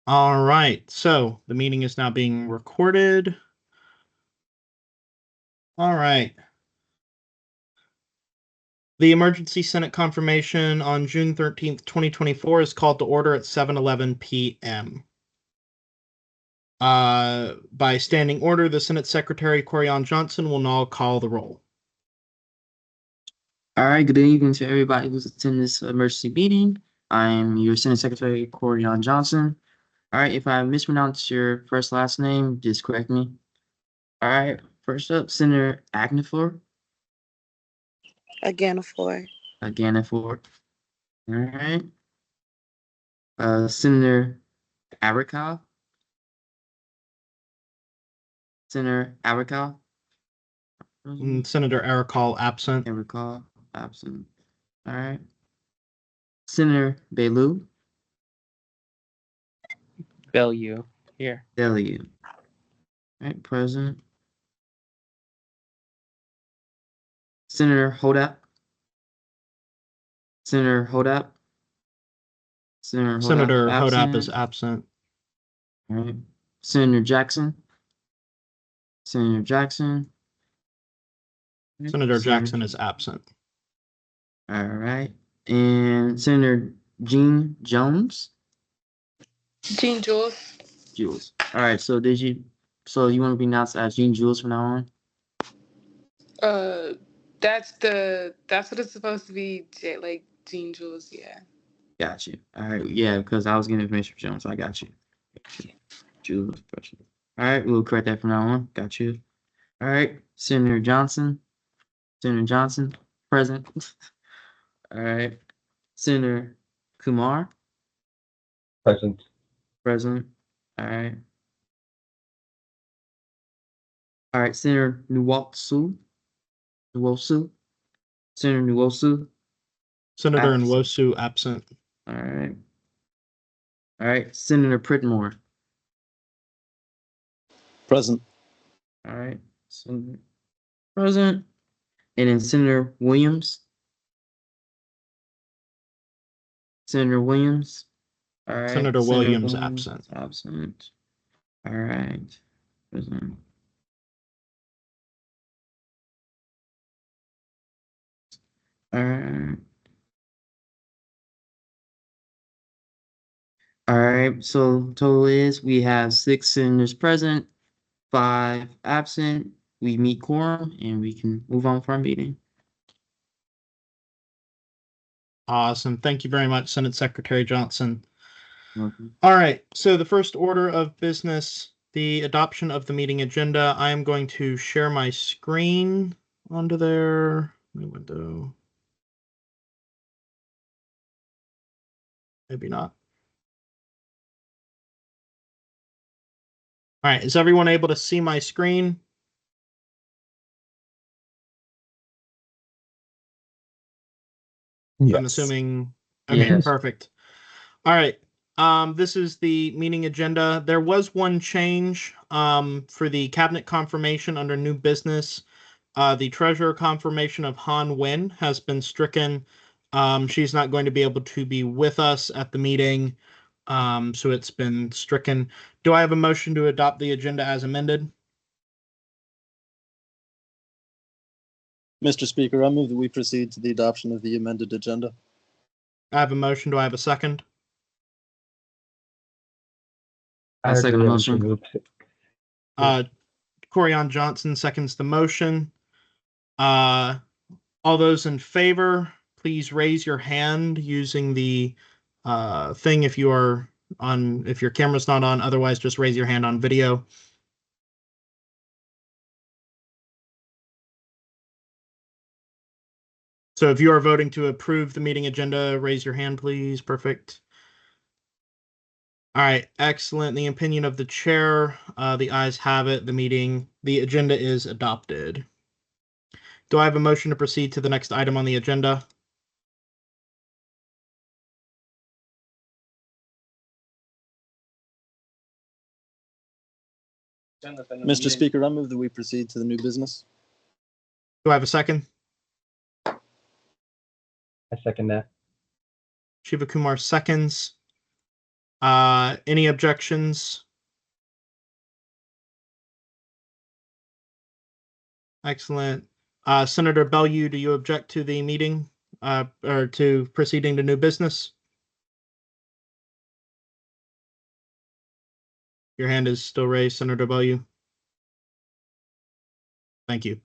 All right, so the meeting is now being recorded. All right. The emergency Senate confirmation on June 13th, 2024 is called to order at 7:11 p.m. By standing order, the Senate Secretary Corian Johnson will now call the roll. All right, good evening to everybody who's attending this emergency meeting. I'm your Senate Secretary Corian Johnson. All right, if I mispronounced your last name, just correct me. All right, first up, Senator Agnefor. Aganafor. Aganafor. All right. Senator Arikal. Senator Arikal. Senator Arikal absent. Arikal absent. All right. Senator Bellew. Bellew here. Bellew. All right, present. Senator Hodap. Senator Hodap. Senator Hodap is absent. All right. Senator Jackson. Senator Jackson. Senator Jackson is absent. All right. And Senator Jean Jones. Jean Jules. Jules. All right. So you want to be announced as Jean Jules from now on? That's what it's supposed to be. Like Jean Jules, yeah. Got you. All right. Yeah, because I was getting information from Jones. I got you. Jules. All right. We'll correct that from now on. Got you. All right. Senator Johnson. Senator Johnson, present. All right. Senator Kumar. Present. Present. All right. All right. Senator Nwosu. Senator Nwosu. Senator Nwosu absent. All right. All right. Senator Pridmore. Present. All right. Senator present. And then Senator Williams. Senator Williams. All right. Senator Williams absent. Absent. All right. Present. All right. All right. So total is we have 6 senators present, 5 absent. We meet quorum and we can move on for our meeting. Awesome. Thank you very much, Senate Secretary Johnson. Welcome. All right. So the first order of business, the adoption of the meeting agenda. I am going to share my screen onto there. New window. Maybe not. All right. Is everyone able to see my screen? Yes. I'm assuming. Okay, Yes. Perfect. All right. This is the meeting agenda. There was one change for the cabinet confirmation under new business. The treasurer confirmation of Han Wen has been stricken. She's not going to be able to be with us at the meeting, so it's been stricken. Do I have a motion to adopt the agenda as amended? Mr. Speaker, I move that we proceed to the adoption of the amended agenda. I have a motion. Do I have a second? I second the motion. Corian Johnson seconds the motion. All those in favor, please raise your hand using the thing if you are on, if your camera's not on. Otherwise, just raise your hand on video. So if you are voting to approve the meeting agenda, raise your hand, please. Perfect. All right, excellent. In the opinion of the chair, the ayes have it. The agenda is adopted. Do I have a motion to proceed to the next item on the agenda? Mr. Speaker, I move that we proceed to the new business. Do I have a second? I second that. Shiva Kumar seconds. Any objections? Excellent. Senator Bellew, do you object to the meeting or to proceeding to new business? Your hand is still raised, Senator Bellew. Thank you.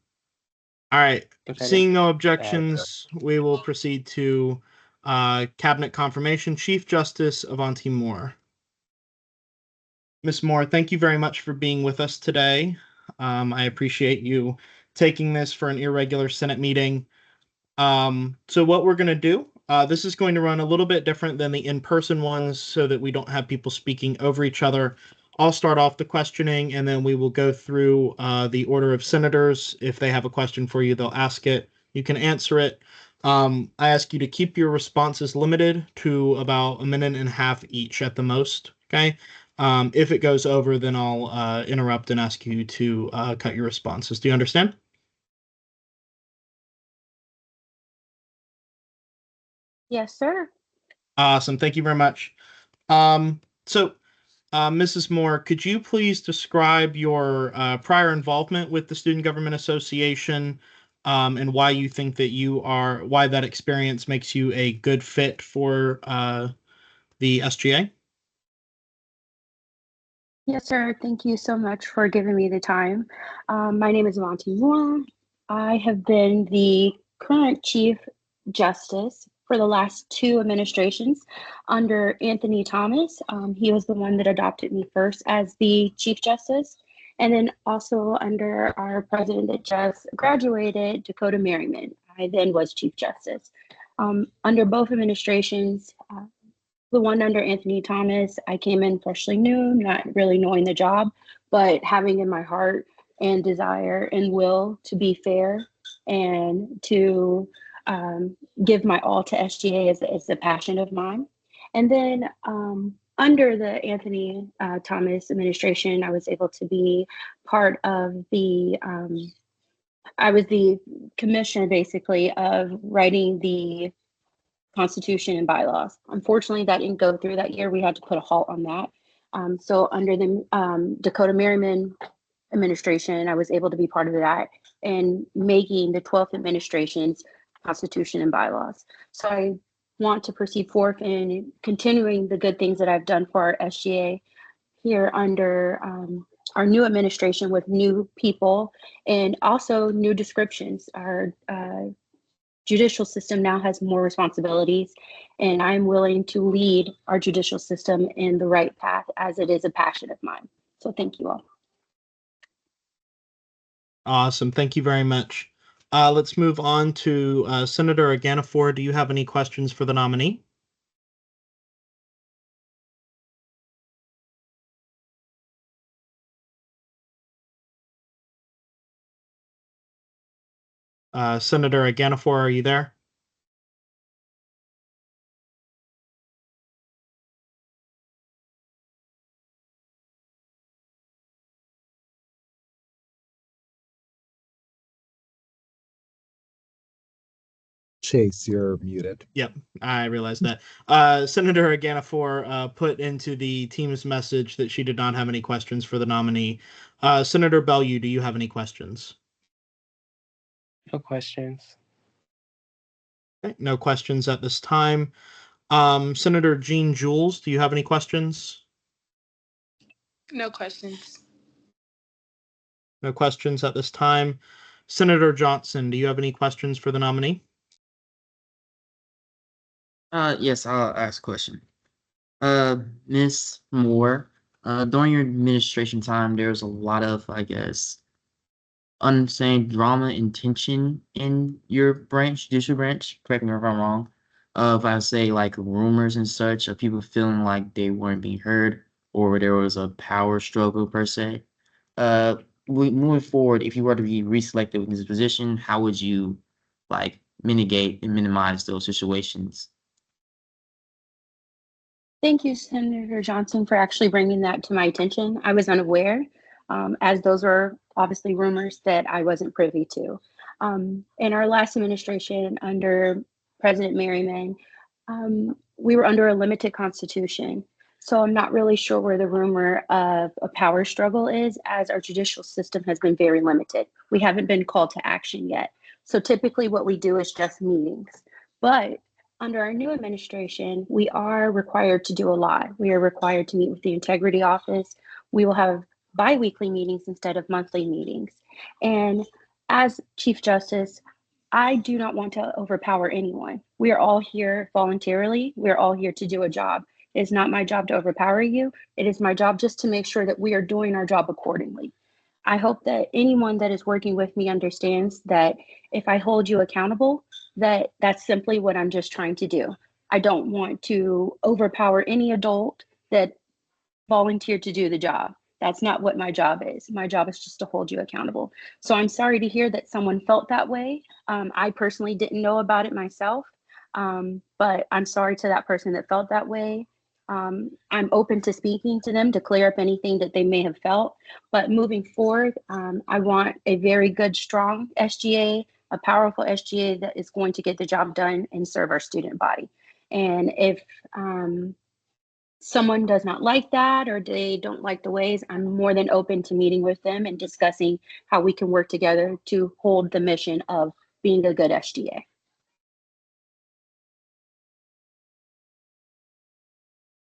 All right. Seeing no objections, we will proceed to cabinet confirmation. Chief Justice Avanti Moore. Ms. Moore, thank you very much for being with us today. I appreciate you taking this for an irregular Senate meeting. So what we're going to do, this is going to run a little bit different than the in-person ones so that we don't have people speaking over each other. I'll start off the questioning, and then we will go through the order of senators. If they have a question for you, they'll ask it. You can answer it. I ask you to keep your responses limited to about a minute and a half each at the most, okay? If it goes over, then I'll interrupt and ask you to cut your responses. Do you understand? Yes, sir. Awesome. Thank you very much. Mrs. Moore, could you please describe your prior involvement with the Student Government Association and why you think that why that experience makes you a good fit for the SGA? Yes, sir. Thank you so much for giving me the time. My name is Monty Moore. I have been the current Chief Justice for the last 2 administrations under Anthony Thomas. He was the one that adopted me first as the Chief Justice. And then also under our president that just graduated, Dakota Merriman. I then was Chief Justice. Under both administrations, the one under Anthony Thomas, I came in freshly new, not really knowing the job, but having in my heart and desire and will to be fair and to give my all to SGA is a passion of mine. And then under the Anthony Thomas administration, I was able to be part of I was the commissioner basically of writing the Constitution and bylaws. Unfortunately, that didn't go through that year. We had to put a halt on that. So under the Dakota Merriman administration, I was able to be part of that and making the 12th administration's Constitution and bylaws. So I want to proceed forth in continuing the good things that I've done for our SGA here under our new administration with new people and also new descriptions. Our judicial system now has more responsibilities, and I'm willing to lead our judicial system in the right path as it is a passion of mine. So thank you all. Awesome. Thank you very much. Let's move on to Senator Aganafor. Do you have any questions for the nominee? Senator Aganafor, are you there? Chase, you're muted. Yep, I realized that. Senator Aganafor put into the team's message that she did not have any questions for the nominee. Senator Bellew, do you have any questions? No questions. Okay, no questions at this time. Senator Jean Jules, do you have any questions? No questions. No questions at this time. Senator Johnson, do you have any questions for the nominee? Yes, I'll ask a question. Ms. Moore, during your administration time, there was a lot of, I guess, unseen drama and tension in your branch, judicial branch. Correct me if I'm wrong. If I say like rumors and such of people feeling like they weren't being heard or there was a power struggle per se. Moving forward, if you were to be reselected in this position, how would you like mitigate and minimize those situations? Thank you, Senator Johnson, for actually bringing that to my attention. I was unaware, as those were obviously rumors that I wasn't privy to. In our last administration under President Merriman, we were under a limited constitution. So I'm not really sure where the rumor of a power struggle is, as our judicial system has been very limited. We haven't been called to action yet. So typically what we do is just meetings. But under our new administration, we are required to do a lot. We are required to meet with the integrity office. We will have bi-weekly meetings instead of monthly meetings. And as Chief Justice, I do not want to overpower anyone. We are all here voluntarily. We're all here to do a job. It is not my job to overpower you. It is my job just to make sure that we are doing our job accordingly. I hope that anyone that is working with me understands that if I hold you accountable, that's simply what I'm just trying to do. I don't want to overpower any adult that volunteered to do the job. That's not what my job is. My job is just to hold you accountable. So I'm sorry to hear that someone felt that way. I personally didn't know about it myself, but I'm sorry to that person that felt that way. I'm open to speaking to them to clear up anything that they may have felt. But moving forward, I want a very good, strong SGA, a powerful SGA that is going to get the job done and serve our student body. And if someone does not like that or they don't like the ways, I'm more than open to meeting with them and discussing how we can work together to hold the mission of being a good SGA.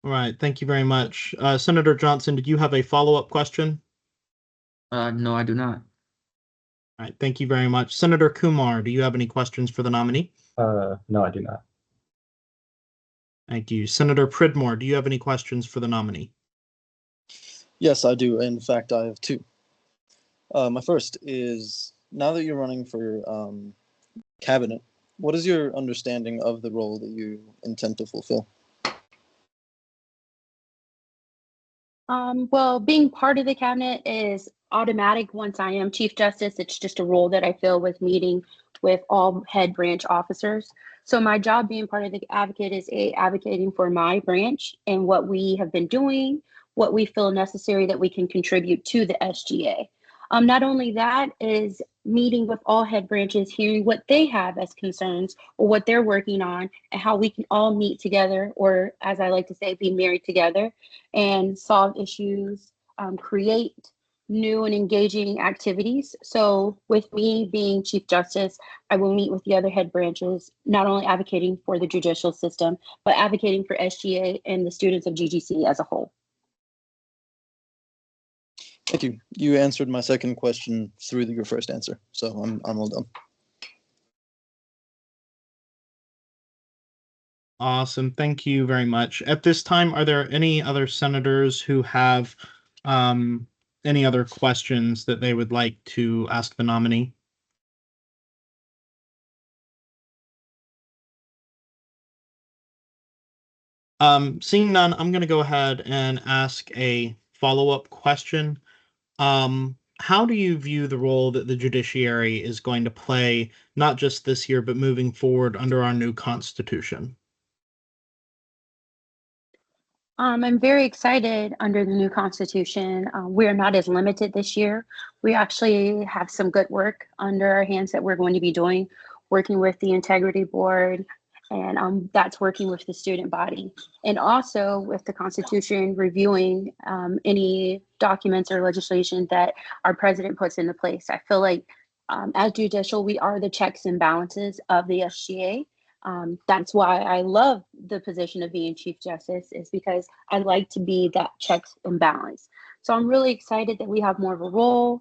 All right, thank you very much. Senator Johnson, did you have a follow-up question? No, I do not. All right, thank you very much. Senator Kumar, do you have any questions for the nominee? No, I do not. Thank you. Senator Pridmore, do you have any questions for the nominee? Yes, I do. In fact, I have two. My first is, now that you're running for cabinet, what is your understanding of the role that you intend to fulfill? Well, being part of the cabinet is automatic once I am Chief Justice. It's just a role that I fill with meeting with all head branch officers. So my job being part of the advocate is advocating for my branch and what we have been doing, what we feel necessary that we can contribute to the SGA. Not only that is meeting with all head branches, hearing what they have as concerns or what they're working on and how we can all meet together, or as I like to say, be married together and solve issues, create new and engaging activities. So with me being Chief Justice, I will meet with the other head branches, not only advocating for the judicial system, but advocating for SGA and the students of GGC as a whole. Thank you. You answered my second question through your first answer, so I'm all done. Awesome. Thank you very much. At this time, are there any other senators who have any other questions that they would like to ask the nominee? Seeing none, I'm going to go ahead and ask a follow-up question. How do you view the role that the judiciary is going to play, not just this year, but moving forward under our new Constitution? I'm very excited under the new Constitution. We're not as limited this year. We actually have some good work under our hands that we're going to be doing, working with the Integrity Board, and that's working with the student body. And also with the Constitution, reviewing any documents or legislation that our president puts into place. I feel like as judicial, we are the checks and balances of the SGA. That's why I love the position of being Chief Justice, is because I like to be that checks and balance. So I'm really excited that we have more of a role.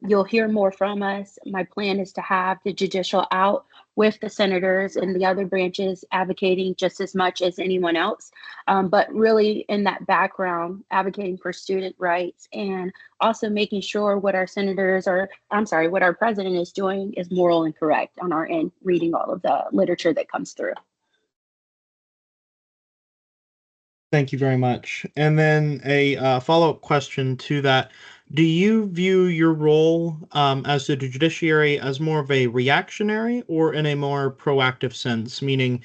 You'll hear more from us. My plan is to have the judicial out with the senators and the other branches advocating just as much as anyone else, but really in that background, advocating for student rights and also making sure what our senators are, I'm sorry, what our president is doing is moral and correct on our end, reading all of the literature that comes through. Thank you very much. And then a follow-up question to that. Do you view your role as the judiciary as more of a reactionary or in a more proactive sense? Meaning,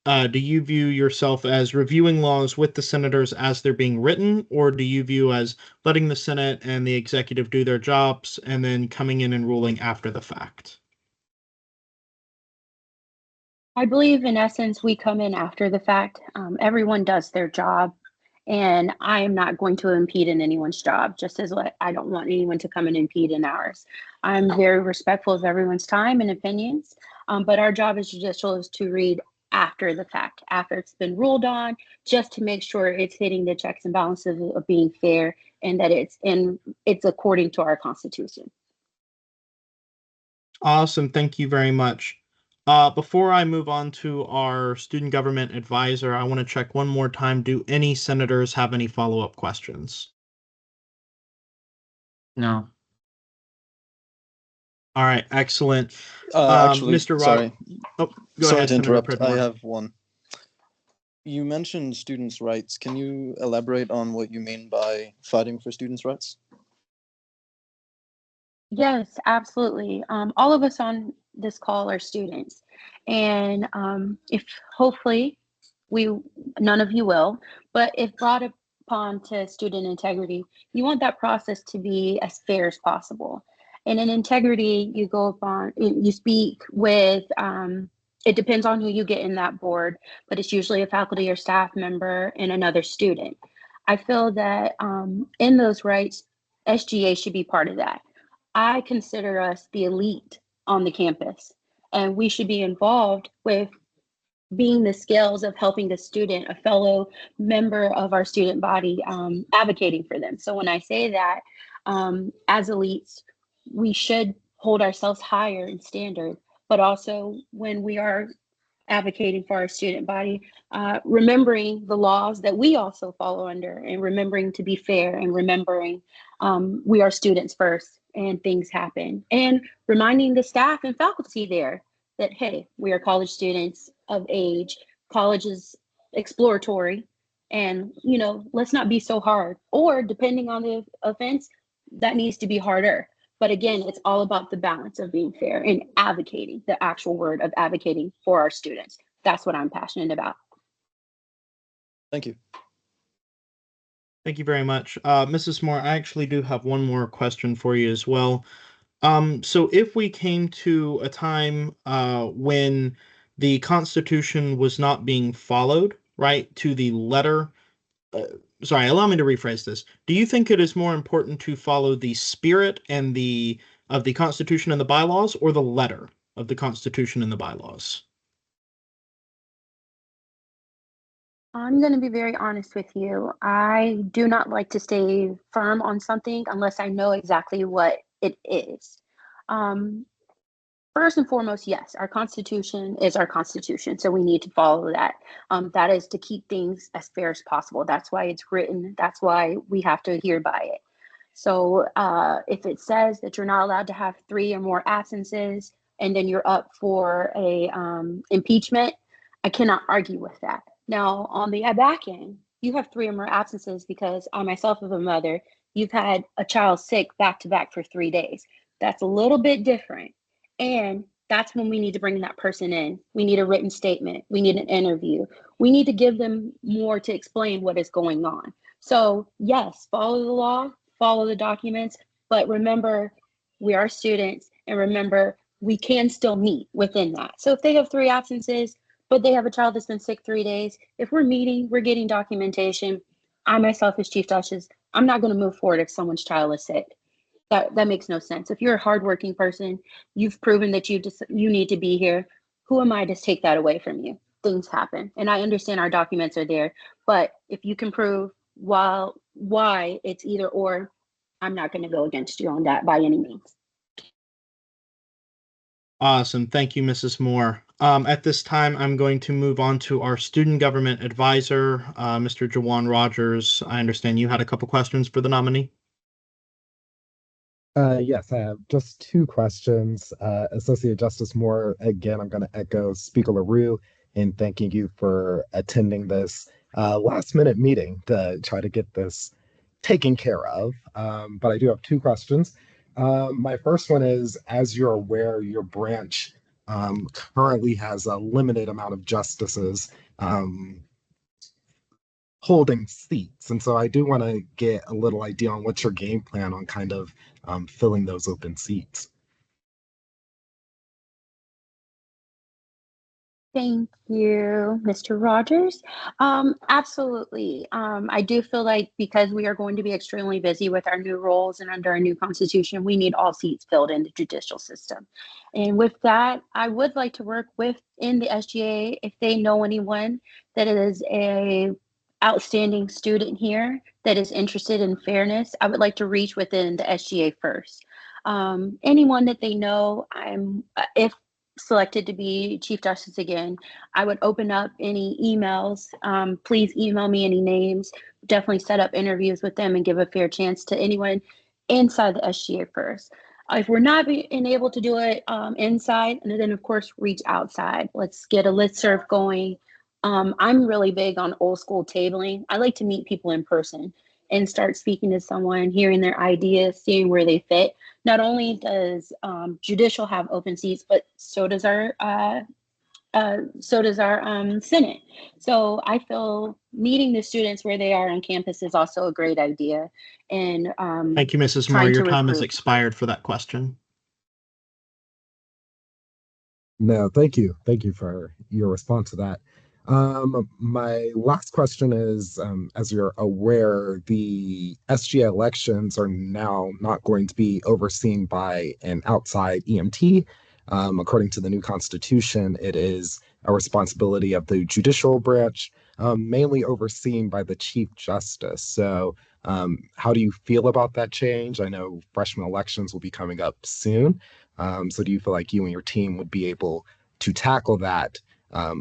do you view yourself as reviewing laws with the senators as they're being written, or do you view as letting the Senate and the executive do their jobs and then coming in and ruling after the fact? I believe in essence, we come in after the fact. Everyone does their job And I am not going to impede in anyone's job, just as I don't want anyone to come and impede in ours. I'm very respectful of everyone's time and opinions, but our job as judicial is to read after the fact, after it's been ruled on, just to make sure it's hitting the checks and balances of being fair and that it's according to our Constitution. Awesome. Thank you very much. Before I move on to our student government advisor, I want to check one more time. Do any senators have any follow-up questions? No. All right, excellent. Actually, Mr. sorry. Oh, go Sorry ahead, to Senator interrupt. I Pridmore. have one. You mentioned students' rights. Can you elaborate on what you mean by fighting for students' rights? Yes, absolutely. All of us on this call are students, and if hopefully we none of you will, but if brought upon to student integrity, you want that process to be as fair as possible. And in integrity, you go upon you speak with. It depends on who you get in that board, but it's usually a faculty or staff member and another student. I feel that in those rights, SGA should be part of that. I consider us the elite on the campus, and we should be involved with being the scales of helping the student, a fellow member of our student body, advocating for them. So when I say that, as elites, we should hold ourselves higher in standard, but also when we are advocating for our student body, remembering the laws that we also follow under, and remembering to be fair, and remembering we are students first and things happen, and reminding the staff and faculty there that, hey, we are college students of age, college is exploratory, and let's not be so hard, or depending on the offense, that needs to be harder. But again, it's all about the balance of being fair and advocating, the actual word of advocating for our students. That's what I'm passionate about. Thank you. Thank you very much. Mrs. Moore, I actually do have one more question for you as well. So if we came to a time when the Constitution was not being followed, right, to the letter, sorry, allow me to rephrase this. Do you think it is more important to follow the spirit and of the Constitution and the bylaws, or the letter of the Constitution and the bylaws? I'm going to be very honest with you. I do not like to stay firm on something unless I know exactly what it is. Um, First and foremost, yes, our Constitution is our Constitution, so we need to follow that. That is to keep things as fair as possible. That's why it's written. That's why we have to adhere by it. So if it says that you're not allowed to have 3 or more absences, and then you're up for a impeachment, I cannot argue with that. Now, on the back end, you have 3 or more absences because I myself am a mother. You've had a child sick back to back for 3 days. That's a little bit different. And that's when we need to bring that person in. We need a written statement. We need an interview. We need to give them more to explain what is going on. So yes, follow the law, follow the documents, but remember, we are students, and remember, we can still meet within that. So if they have 3 absences, but they have a child that's been sick 3 days, if we're meeting, we're getting documentation. I myself as Chief Justice, I'm not going to move forward if someone's child is sick. That makes no sense. If you're a hardworking person, you've proven that you need to be here. Who am I to take that away from you? Things happen, and I understand our documents are there, but if you can prove why it's either or, I'm not going to go against you on that by any means. Awesome. Thank you, Mrs. Moore. At this time, I'm going to move on to our student government advisor, Mr. Jawan Rogers. I understand you had a couple questions for the nominee. Yes, I have just 2 questions. Associate Justice Moore, again, I'm going to echo Speaker LaRue in thanking you for attending this last-minute meeting to try to get this taken care of. But I do have 2 questions. My first one is, as you're aware, your branch currently has a limited amount of justices holding seats. And so I do want to get a little idea on what's your game plan on kind of filling those open seats. Thank you, Mr. Rogers. Absolutely. I do feel like because we are going to be extremely busy with our new roles and under our new constitution, we need all seats filled in the judicial system. And with that, I would like to work within the SGA if they know anyone that is a outstanding student here that is interested in fairness. I would like to reach within the SGA first. Anyone that they know, if selected to be Chief Justice again, I would open up any emails. Please email me any names. Definitely set up interviews with them and give a fair chance to anyone inside the SGA first. If we're not being able to do it inside, and then of course reach outside. Let's get a listserv going. I'm really big on old school tabling. I like to meet people in person and start speaking to someone, hearing their ideas, seeing where they fit. Not only does judicial have open seats, but so does our Senate. So I feel meeting the students where they are on campus is also a great idea. And Thank you, Mrs. Moore. trying Your to time has recruit. expired for that question. No, thank you. Thank you for your response to that. My last question is, as you're aware, the SGA elections are now not going to be overseen by an outside EMT. According to the new constitution, it is a responsibility of the judicial branch, mainly overseen by the Chief Justice. So, how do you feel about that change? I know freshman elections will be coming up soon. So do you feel like you and your team would be able to tackle that,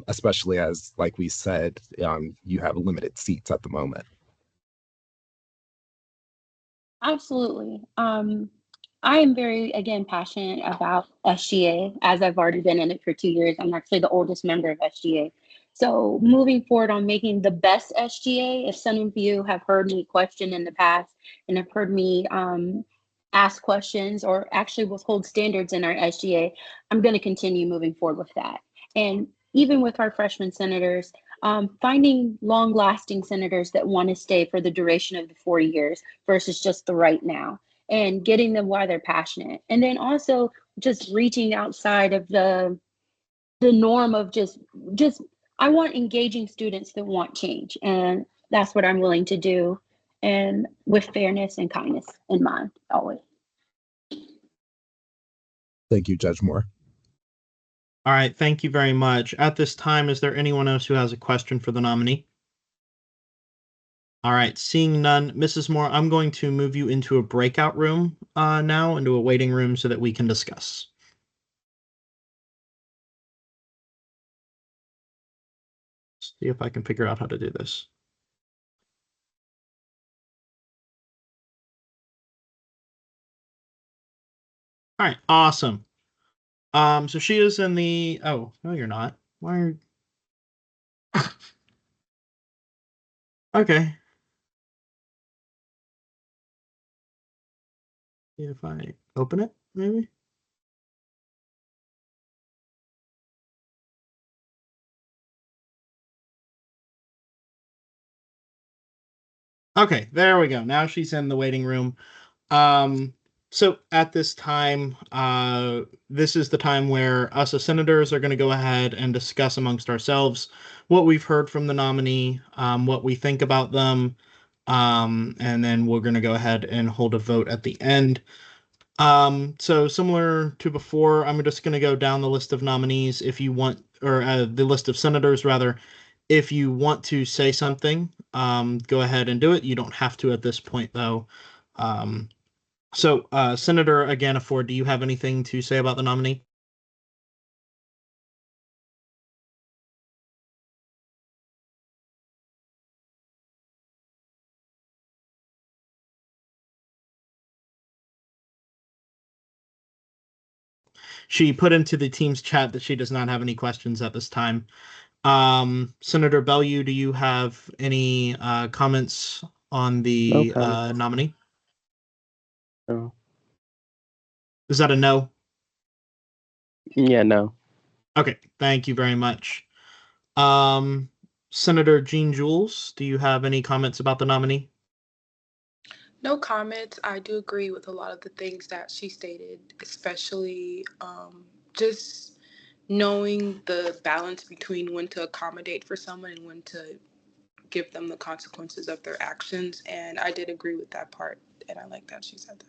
especially as, like we said, you have limited seats at the moment? Absolutely. I am very, again, passionate about SGA as I've already been in it for 2 years. I'm actually the oldest member of SGA. So moving forward on making the best SGA, if some of you have heard me question in the past and have heard me ask questions or actually withhold standards in our SGA, I'm going to continue moving forward with that. And even with our freshman senators, finding long-lasting senators that want to stay for the duration of the 4 years versus just the right now, and getting them why they're passionate. And then also just reaching outside of the norm of just I want engaging students that want change. And that's what I'm willing to do. And with fairness and kindness in mind, always. Thank you, Judge Moore. All right, thank you very much. At this time, is there anyone else who has a question for the nominee? All right, seeing none, Mrs. Moore, I'm going to move you into a breakout room now, into a waiting room so that we can discuss. See if I can figure out how to do this. All right, awesome. So she is in the, oh, no, you're not. Why are you? Okay. If I open it, maybe. Okay, there we go. Now she's in the waiting room. So at this time, this is the time where us as senators are going to go ahead and discuss amongst ourselves what we've heard from the nominee, what we think about them, and then we're going to go ahead and hold a vote at the end. So similar to before, I'm just going to go down the list of nominees if you want, or the list of senators rather. If you want to say something, go ahead and do it. You don't have to at this point, though. So, Senator Aganafor, do you have anything to say about the nominee? She put into the team's chat that she does not have any questions at this time. Senator Bellew, do you have any comments on the nominee? No. Is that a no? Yeah, no. Okay, thank you very much. Senator Jean Jules, do you have any comments about the nominee? No comments. I do agree with a lot of the things that she stated, especially just knowing the balance between when to accommodate for someone and when to give them the consequences of their actions. And I did agree with that part, and I like that she said that.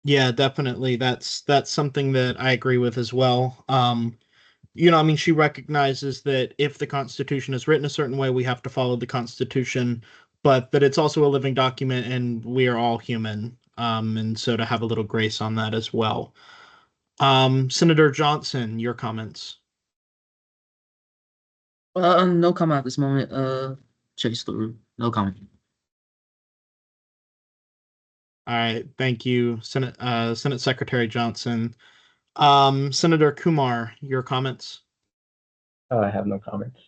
Yeah, definitely. That's something that I agree with as well. You know, I mean, she recognizes that if the Constitution is written a certain way, we have to follow the Constitution, but that it's also a living document and we are all human. And so to have a little grace on that as well. Senator Johnson, your comments. No comment at this moment. Chase LaRue. No comment. All right, thank you, Senate Secretary Johnson. Senator Kumar, your comments. I have no comments.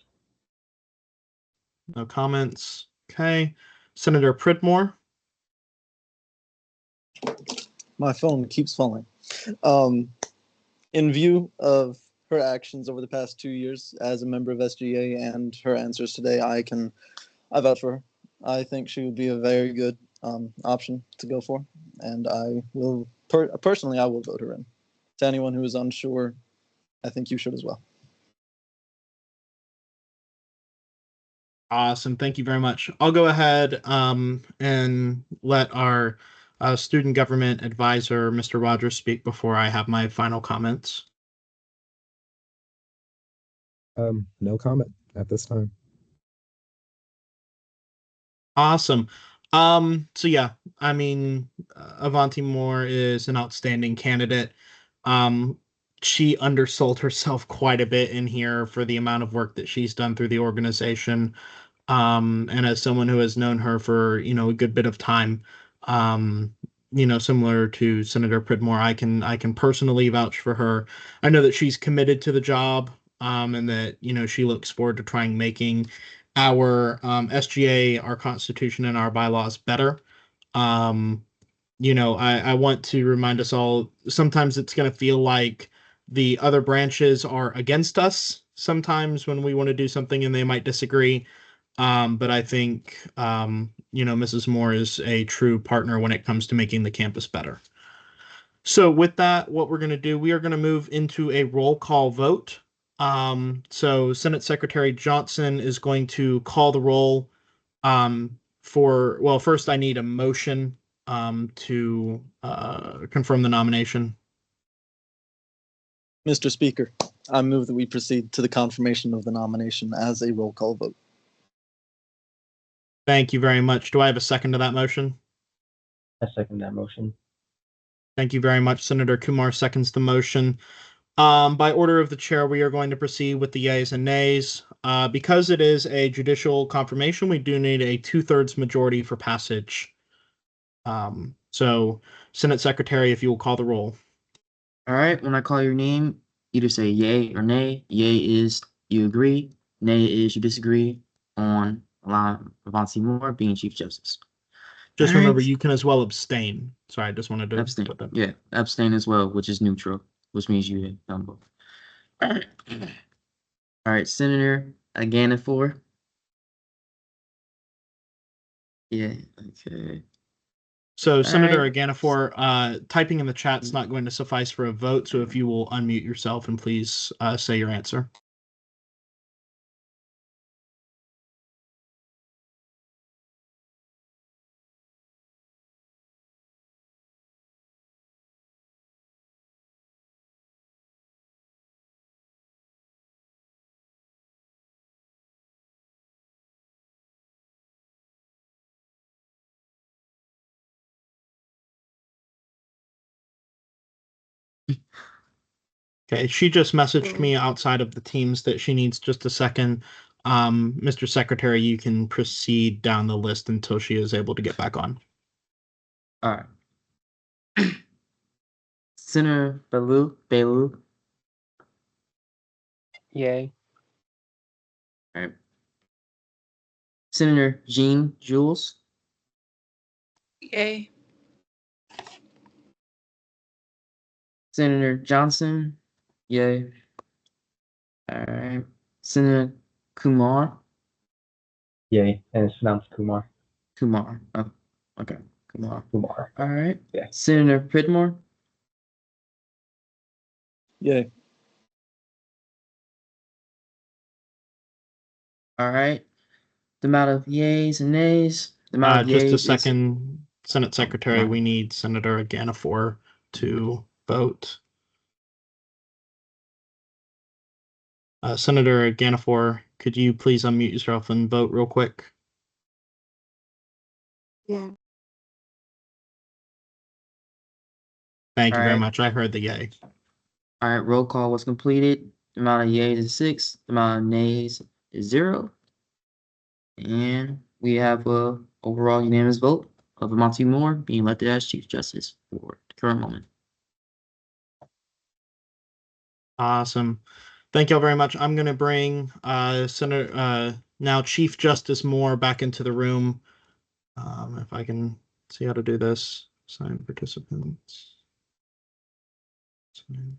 No comments. Okay. Senator Pridmore. My phone keeps falling. In view of her actions over the past 2 years as a member of SGA and her answers today, I vouch for her. I think she would be a very good option to go for, and I will personally I will vote her in. To anyone who is unsure, I think you should as well. Awesome. Thank you very much. I'll go ahead and let our student government advisor, Mr. Rogers, speak before I have my final comments. No comment at this time. Awesome. So yeah, I mean, Avanti Moore is an outstanding candidate. She undersold herself quite a bit in here for the amount of work that she's done through the organization. And as someone who has known her for, you know, a good bit of time, you know, similar to Senator Pridmore, I can personally vouch for her. I know that she's committed to the job, and that, you know, she looks forward to trying making our SGA, our Constitution, and our bylaws better. You know, I want to remind us all, sometimes it's going to feel like the other branches are against us sometimes when we want to do something and they might disagree. But I think, you know, Mrs. Moore is a true partner when it comes to making the campus better. So with that, what we're going to do, we are going to move into a roll call vote. So Senate Secretary Johnson is going to call the roll well, first I need a motion to confirm the nomination. Mr. Speaker, I move that we proceed to the confirmation of the nomination as a roll call vote. Thank you very much. Do I have a second to that motion? I second that motion. Thank you very much. Senator Kumar seconds the motion. By order of the chair, we are going to proceed with the yeas and nays. Because it is a judicial confirmation, we do need a 2/3 majority for passage. So, Senate Secretary, if you will call the roll. All right. When I call your name, either say yay or nay. Yay is you agree. Nay is you disagree on allowing Avanti Moore being Chief Justice. Just All right. remember, you can as well abstain. Sorry, I just wanted to Abstain. put that. Yeah, abstain as well, which is neutral, which means you have done both. All right. All right, Senator Aganafor. Yeah, okay. So, Senator right. Aganafor, typing in the chat is not going to suffice for a vote. So, if you will unmute yourself and please say your answer. Okay, she just messaged me outside of the Teams that she needs just a second. Mr. Secretary, you can proceed down the list until she is able to get back on. All right. Senator Belu. Yay. All right. Senator Jean Jules. Yay. Senator Johnson. Yay. All right. Senator Kumar. Yay. And it's pronounced Kumar. Kumar. Oh, okay. Kumar. Kumar. All right. Yeah. Senator Pridmore. Yay. All right. The amount of yays and nays. The amount of Just a yays is second, Senate Secretary. fine. We need Senator Ganifor to vote. Senator Ganifor, could you please unmute yourself and vote real quick? Yeah. Thank you very Alright. much. I heard the yay. All right. Roll call was completed. The amount of yays is 6. The amount of nays is 0. And we have a overall unanimous vote of Monty Moore being elected as Chief Justice for the current moment. Awesome. Thank you all very much. I'm going to bring Senator now Chief Justice Moore back into the room. If I can see how to do this. Sign participants. Sign.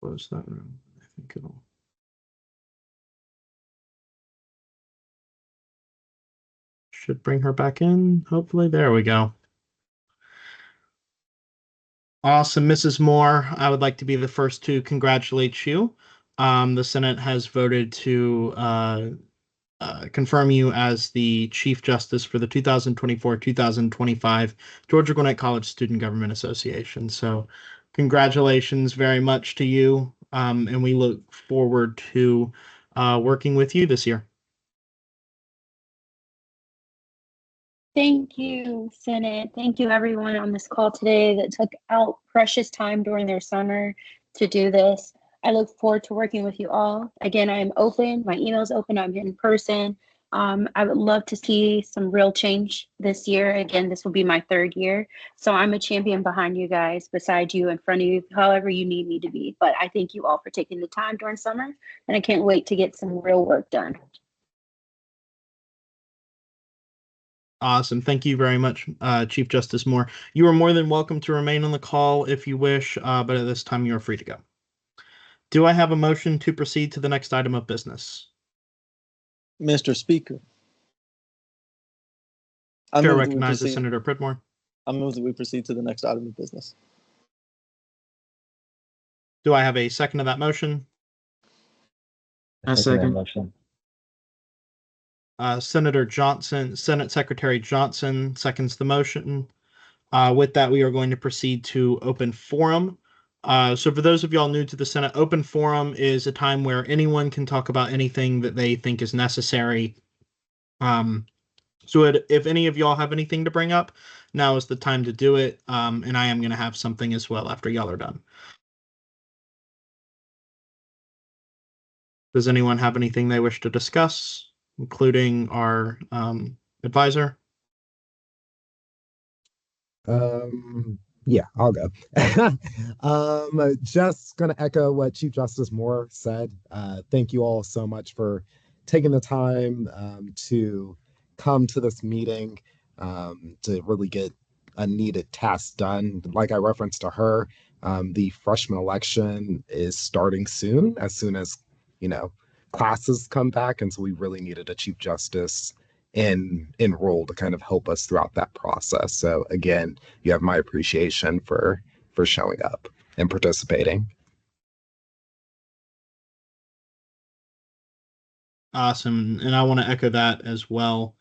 Close that room. I think it'll. Should bring her back in. Hopefully, there we go. Awesome, Mrs. Moore. I would like to be the first to congratulate you. The Senate has voted to confirm you as the Chief Justice for the 2024-2025 Georgia Gwinnett College Student Government Association. So congratulations very much to you, and we look forward to working with you this year. Thank you, Senate. Thank you, everyone on this call today that took out precious time during their summer to do this. I look forward to working with you all. Again, I am open. My email's open. I'm in person. I would love to see some real change this year. Again, this will be my 3rd year. So I'm a champion behind you guys, beside you, in front of you, however you need me to be. But I thank you all for taking the time during summer, and I can't wait to get some real work done. Awesome. Thank you very much, Chief Justice Moore. You are more than welcome to remain on the call if you wish, but at this time you are free to go. Do I have a motion to proceed to the next item of business? Mr. Speaker. Chair recognizes Senator Pridmore. I move that we proceed to the next item of business. Do I have a second to that motion? A Second that second. motion. Senator Johnson, Senate Secretary Johnson seconds the motion. With that, we are going to proceed to open forum. So for those of y'all new to the Senate, open forum is a time where anyone can talk about anything that they think is necessary. So if any of y'all have anything to bring up, now is the time to do it. And I am going to have something as well after y'all are done. Does anyone have anything they wish to discuss, including our advisor? Yeah, I'll go. Just gonna echo what Chief Justice Moore said. Thank you all so much for taking the time to come to this meeting to really get a needed task done. Like I referenced to her, the freshman election is starting soon as classes come back, and so we really needed a Chief Justice in role to kind of help us throughout that process. So again, you have my appreciation for showing up and participating. Awesome, and I want to echo that as well.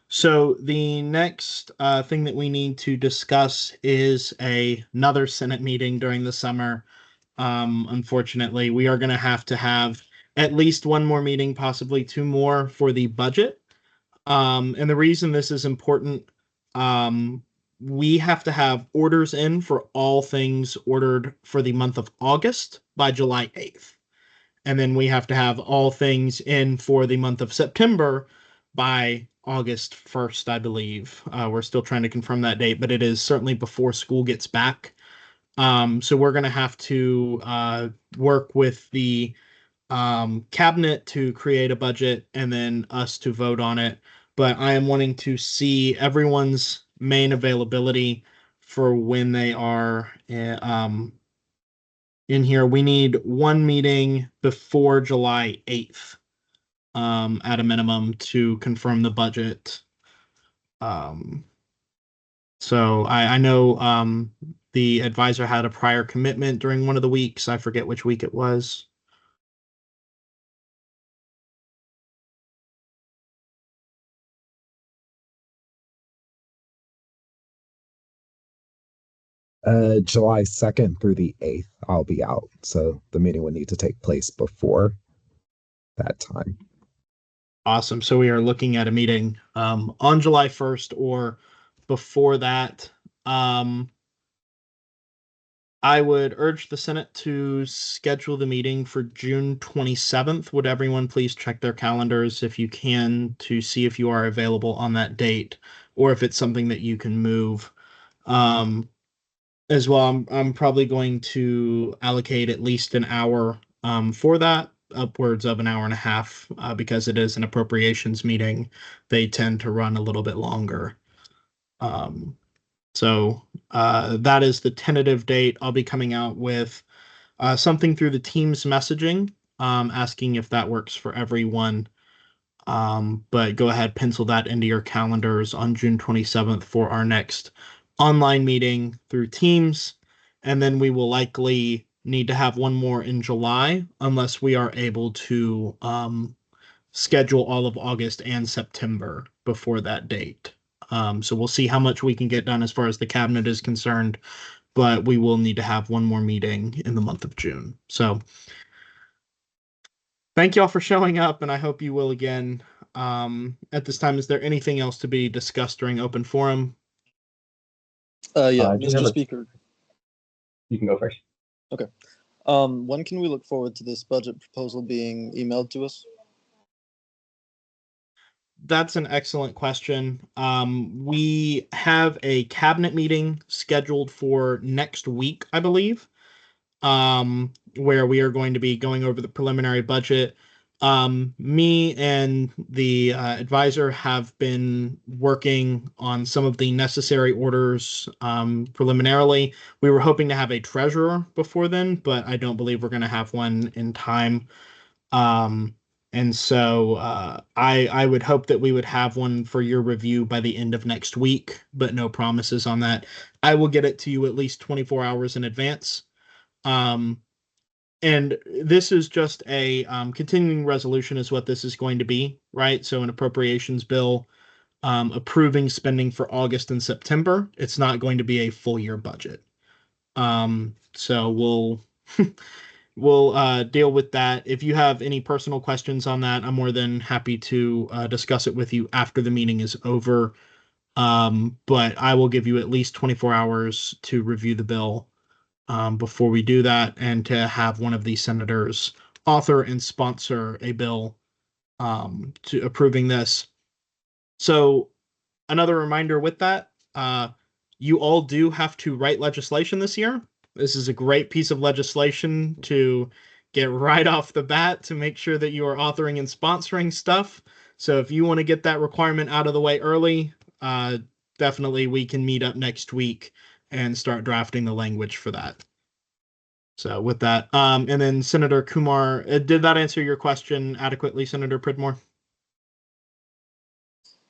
So the next thing that we need to discuss is another Senate meeting during the summer. Unfortunately, we are going to have at least one more meeting, possibly 2 more for the budget. And the reason this is important, we have to have orders in for all things ordered for the month of August by July 8th. And then we have to have all things in for the month of September by August 1st, I believe. We're still trying to confirm that date, but it is certainly before school gets back. So we're going to have to work with the cabinet to create a budget and then us to vote on it. But I am wanting to see everyone's main availability for when they are in here. We need one meeting before July 8th at a minimum to confirm the budget. So I know the advisor had a prior commitment during one of the weeks. I forget which week it was. July 2nd through the 8th, I'll be out. So the meeting would need to take place before that time. Awesome. So we are looking at a meeting on July 1st or before that. I would urge the Senate to schedule the meeting for June 27th. Would everyone please check their calendars if you can to see if you are available on that date or if it's something that you can move. As well, I'm probably going to allocate at least an hour for that, upwards of an hour and a half, because it is an appropriations meeting. They tend to run a little bit longer. So that is the tentative date. I'll be coming out with something through the Teams messaging, asking if that works for everyone. But go ahead, pencil that into your calendars on June 27th for our next online meeting through Teams. And then we will likely need to have one more in July unless we are able to schedule all of August and September before that date. So we'll see how much we can get done as far as the cabinet is concerned, but we will need to have one more meeting in the month of June. So thank y'all for showing up, and I hope you will again. At this time, is there anything else to be discussed during open forum? Yeah, do you Mr. have a- Speaker. You can go first. When can we look forward to this budget proposal being emailed to us? That's an excellent question. We have a cabinet meeting scheduled for next week, I believe, where we are going to be going over the preliminary budget. Me and the advisor have been working on some of the necessary orders preliminarily. We were hoping to have a treasurer before then, but I don't believe we're going to have one in time. And so I would hope that we would have one for your review by the end of next week, but no promises on that. I will get it to you at least 24 hours in advance. And this is just a continuing resolution is what this is going to be, right? So an appropriations bill approving spending for August and September. It's not going to be a full year budget. So we'll we'll deal with that. If you have any personal questions on that, I'm more than happy to discuss it with you after the meeting is over. But I will give you at least 24 hours to review the bill before we do that and to have one of these senators author and sponsor a bill to approving this. So another reminder with that, you all do have to write legislation this year. This is a great piece of legislation to get right off the bat to make sure that you are authoring and sponsoring stuff. So if you want to get that requirement out of the way early, definitely we can meet up next week and start drafting the language for that. So with that, and then Senator Kumar, did that answer your question adequately, Senator Pridmore?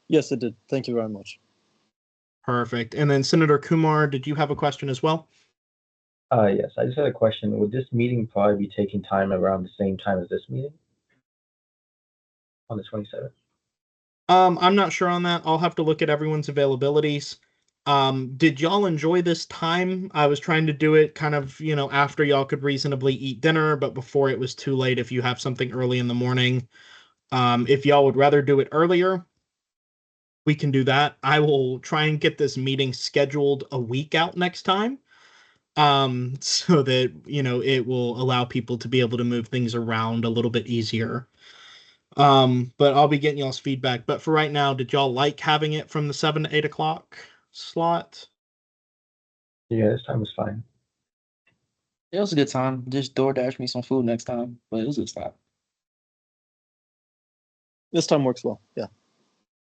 Yes, it did. Thank you very much. Perfect. And then Senator Kumar, did you have a question as well? Yes, I just had a question. Would this meeting probably be taking time around the same time as this meeting? On the 27th? I'm not sure on that. I'll have to look at everyone's availabilities. Did y'all enjoy this time? I was trying to do it kind of, after y'all could reasonably eat dinner, but before it was too late if you have something early in the morning. If y'all would rather do it earlier, we can do that. I will try and get this meeting scheduled a week out next time. So that, it will allow people to be able to move things around a little bit easier. But I'll be getting y'all's feedback. But for right now, did y'all like having it from the 7 to 8 o'clock slot? Yeah, this time was fine. It was a good time. Just DoorDash me some food next time, but it was a good stop. This time works well. Yeah.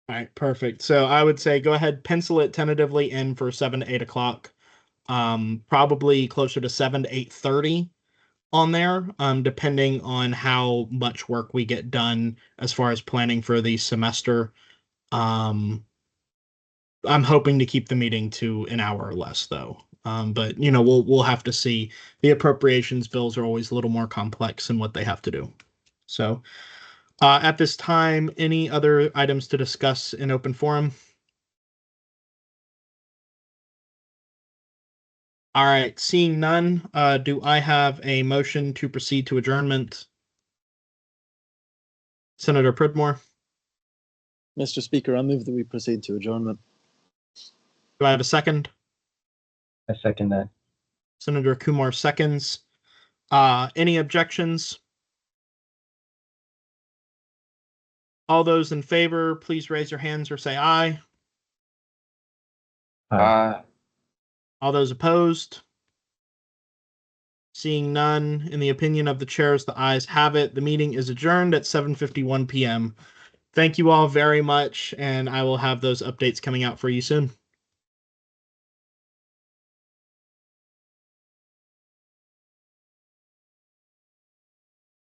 All right, perfect. So I would say go ahead, pencil it tentatively in for 7 to 8 o'clock. Probably closer to 7 to 8:30 on there, depending on how much work we get done as far as planning for the semester. I'm hoping to keep the meeting to an hour or less, though. But you know, we'll have to see. The appropriations bills are always a little more complex in what they have to do. So, at this time, any other items to discuss in open forum? All right, seeing none, do I have a motion to proceed to adjournment? Senator Pridmore, Mr. Speaker, I move that we proceed to adjournment. do I have a second? I second that. Senator Kumar seconds. Any objections? All those in favor, please raise your hands or say aye. All those opposed? Seeing none, in the opinion of the chairs, the ayes have it. The meeting is adjourned at 7:51 p.m. Thank you all very much, and I will have those updates coming out for you soon.